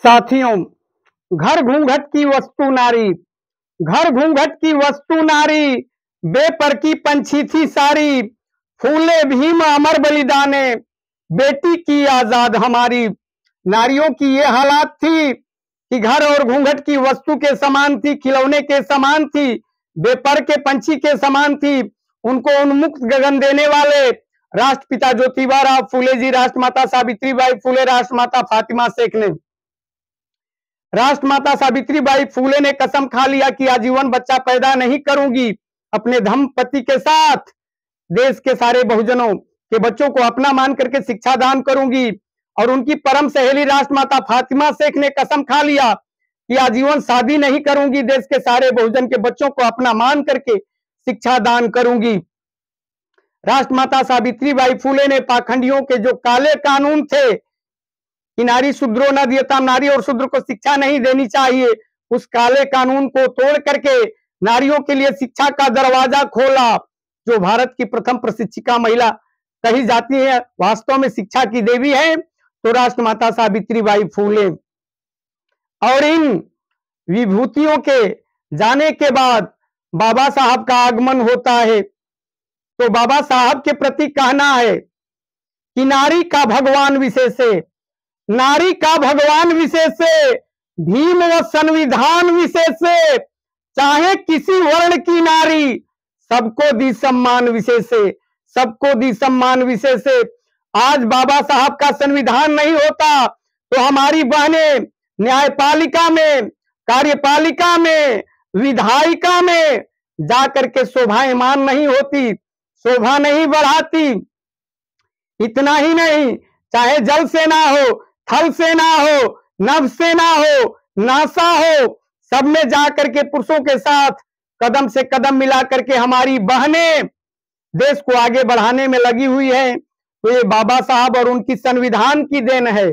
साथियों, घर घूंघट की वस्तु नारी, घर घूंघट की वस्तु नारी, बेपर की पंछी थी सारी, फूले भीम अमर बलिदाने, बेटी की आजाद हमारी। नारियों की ये हालात थी कि घर और घूंघट की वस्तु के समान थी, खिलौने के समान थी, बेपर के पंछी के समान थी। उनको उन्मुक्त गगन देने वाले राष्ट्रपिता ज्योतिबा फूले जी, राष्ट्रमाता सावित्रीबाई फूले, राष्ट्रमाता फातिमा शेख ने, राष्ट्रमाता सावित्रीबाई फूले ने कसम खा लिया कि आजीवन बच्चा पैदा नहीं करूंगी। अपने धर्म पति के साथ देश के सारे बहुजनों के बच्चों को अपना मान करके शिक्षा दान करूंगी। और उनकी परम सहेली राष्ट्रमाता फातिमा शेख ने कसम खा लिया कि आजीवन शादी नहीं करूंगी, देश के सारे बहुजन के बच्चों को अपना मान करके शिक्षा दान करूंगी। राष्ट्रमाता सावित्रीबाई फूले ने पाखंडियों के जो काले कानून थे कि नारी शूद्रो न दियताम, नारी और शूद्र को शिक्षा नहीं देनी चाहिए, उस काले कानून को तोड़ करके नारियों के लिए शिक्षा का दरवाजा खोला। जो भारत की प्रथम प्रशिक्षिका महिला कही जाती है, वास्तव में शिक्षा की देवी है तो राष्ट्रमाता सावित्रीबाई फूले। और इन विभूतियों के जाने के बाद बाबा साहब का आगमन होता है। तो बाबा साहब के प्रति कहना है कि नारी का भगवान विशेष है, नारी का भगवान विशेष से, भीम व संविधान विशेष से, चाहे किसी वर्ण की नारी, सबको दी सम्मान विशेष से, सबको दी सम्मान विशेष से। आज बाबा साहब का संविधान नहीं होता तो हमारी बहनें न्यायपालिका में, कार्यपालिका में, विधायिका में जाकर के शोभायमान नहीं होती, शोभा नहीं बढ़ाती। इतना ही नहीं, चाहे जल सेना हो, थल सेना हो, नभ सेना हो, नासा हो, सब में जाकर के पुरुषों के साथ कदम से कदम मिला करके हमारी बहनें देश को आगे बढ़ाने में लगी हुई है। तो ये बाबा साहब और उनकी संविधान की देन है।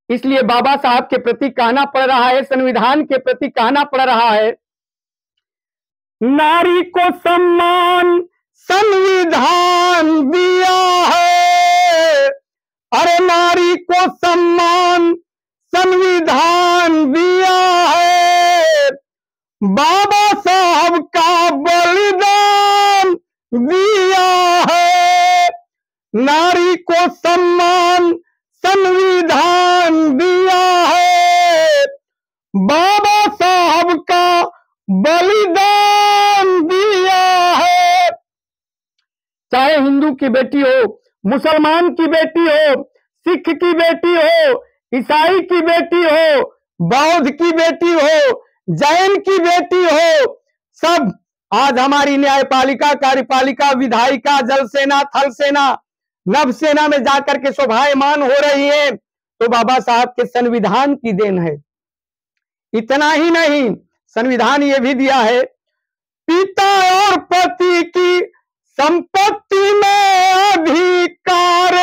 इसलिए बाबा साहब के प्रति कहना पड़ रहा है, संविधान के प्रति कहना पड़ रहा है, नारी को सम्मान संविधान दिया है, अरे नारी को सम्मान संविधान दिया है, बाबा साहब का बलिदान दिया है। नारी को सम्मान संविधान दिया है, बाबा साहब का बलिदान दिया है। चाहे हिंदू की बेटी हो, मुसलमान की बेटी हो, सिख की बेटी हो, ईसाई की बेटी हो, बौद्ध की बेटी हो, जैन की बेटी हो, सब आज हमारी न्यायपालिका, कार्यपालिका, विधायिका, जल सेना, थल सेना, नभ सेना में जाकर के शोभायमान हो रही है। तो बाबा साहब के संविधान की देन है। इतना ही नहीं, संविधान ये भी दिया है, पिता और पति की संपत्ति में अधिकार,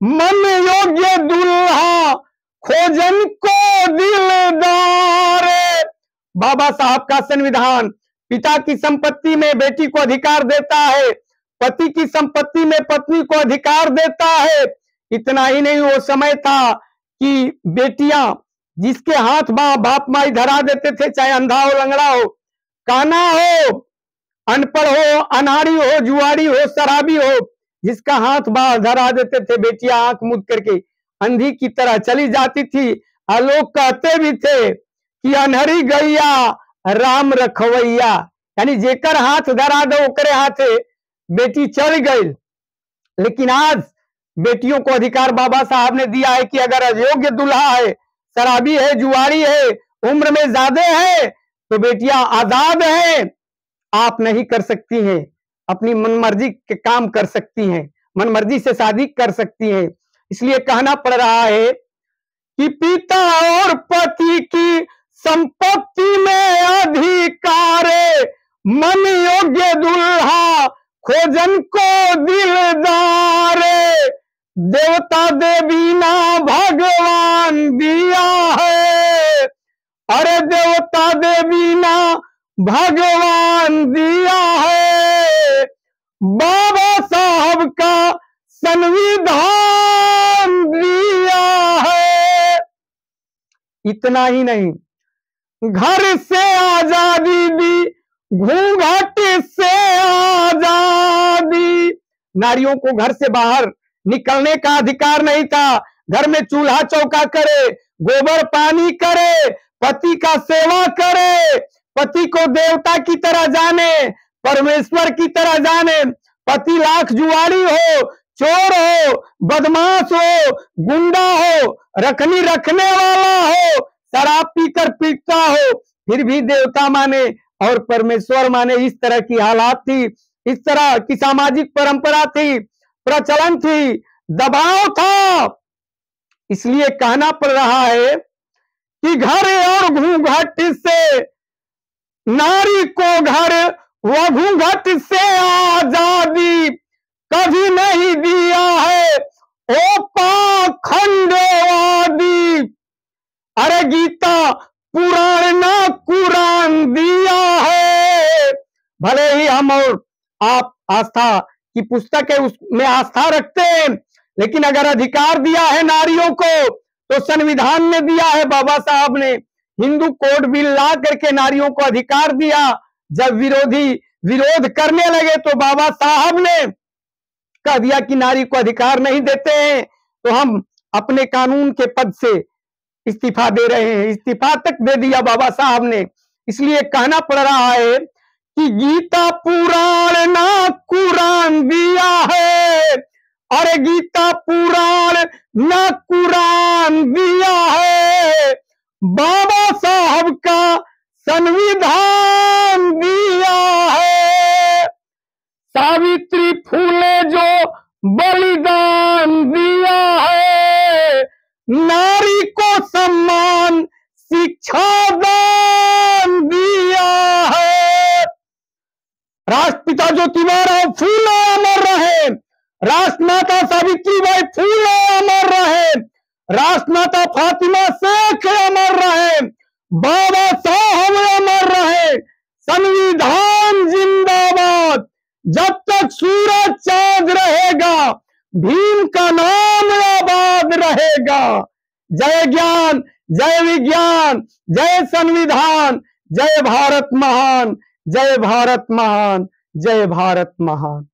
मन योग्य दुल्हा खोजन को दिलदार। बाबा साहब का संविधान पिता की संपत्ति में बेटी को अधिकार देता है, पति की संपत्ति में पत्नी को अधिकार देता है। इतना ही नहीं, वो समय था कि बेटियां जिसके हाथ बाप माई धरा देते थे, चाहे अंधा हो, लंगड़ा हो, काना हो, अनपढ़ हो, अनाड़ी हो, जुआड़ी हो, शराबी हो, जिसका हाथ धरा देते थे, बेटियां आंख मूंद करके अंधी की तरह चली जाती थी। और लोग कहते भी थे कि अनहरी गैया राम रखवैया, यानी जेकर हाथ धरा दो ओकरे हाथे बेटी चल गई। लेकिन आज बेटियों को अधिकार बाबा साहब ने दिया है कि अगर अयोग्य दूल्हा है, शराबी है, जुआरी है, उम्र में ज्यादा है, तो बेटियां आजाद हैं, आप नहीं कर सकती हैं, अपनी मनमर्जी के काम कर सकती हैं, मनमर्जी से शादी कर सकती हैं। इसलिए कहना पड़ रहा है कि पिता और पति की संपत्ति में अधिकार, मन योग्य दुल्हा खोजन को दिलदार। देवता देवी ना भगवान दिया है, अरे देवता देवी ना भगवान दिया है, बाबा साहब का संविधान दिया है। इतना ही नहीं, घर से आजादी दी, घूंघट से आजादी। नारियों को घर से बाहर निकलने का अधिकार नहीं था। घर में चूल्हा चौका करे, गोबर पानी करे, पति का सेवा करे, पति को देवता की तरह जाने, परमेश्वर की तरह जाने। पति लाख जुआरी हो, चोर हो, बदमाश हो, गुंडा हो, रखनी रखने वाला हो, शराब पीकर पीटता हो, फिर भी देवता माने और परमेश्वर माने। इस तरह की हालात थी, इस तरह की सामाजिक परंपरा थी, प्रचलन थी, दबाव था। इसलिए कहना पड़ रहा है कि घर और घूंघट से नारी को घर व घूंघट से आजादी कभी नहीं दिया है ओ पाखंडवादी। अरे गीता पुराण ना कुरान दिया है। भले ही हम और आप आस्था की पुस्तक है उसमें आस्था रखते हैं, लेकिन अगर अधिकार दिया है नारियों को तो संविधान में दिया है। बाबा साहब ने हिंदू कोड बिल ला करके नारियों को अधिकार दिया। जब विरोधी विरोध करने लगे तो बाबा साहब ने कह दिया कि नारी को अधिकार नहीं देते हैं, तो हम अपने कानून के पद से इस्तीफा दे रहे हैं। इस्तीफा तक दे दिया बाबा साहब ने। इसलिए कहना पड़ रहा है कि गीता पुराण ना कुरान दिया है। अरे गीता पुराण ना कुरान दिया है, बाबा साहब का संविधान दिया है। सावित्री फूले जो बलिदान दिया है, नारी को सम्मान शिक्षा दान दिया है। राष्ट्रपिता ज्योतिबा फूले अमर रहे, राष्ट्रमाता सावित्रीबाई फूले अमर रहे, राष्ट्रमाता फातिमा शेख अमर रहे, बाबा साहब अमर रहे। संविधान जिंदाबाद। जब तक सूरज चांद रहेगा भीम का नाम आबाद रहेगा। जय ज्ञान, जय विज्ञान, जय संविधान, जय भारत महान, जय भारत महान, जय भारत महान।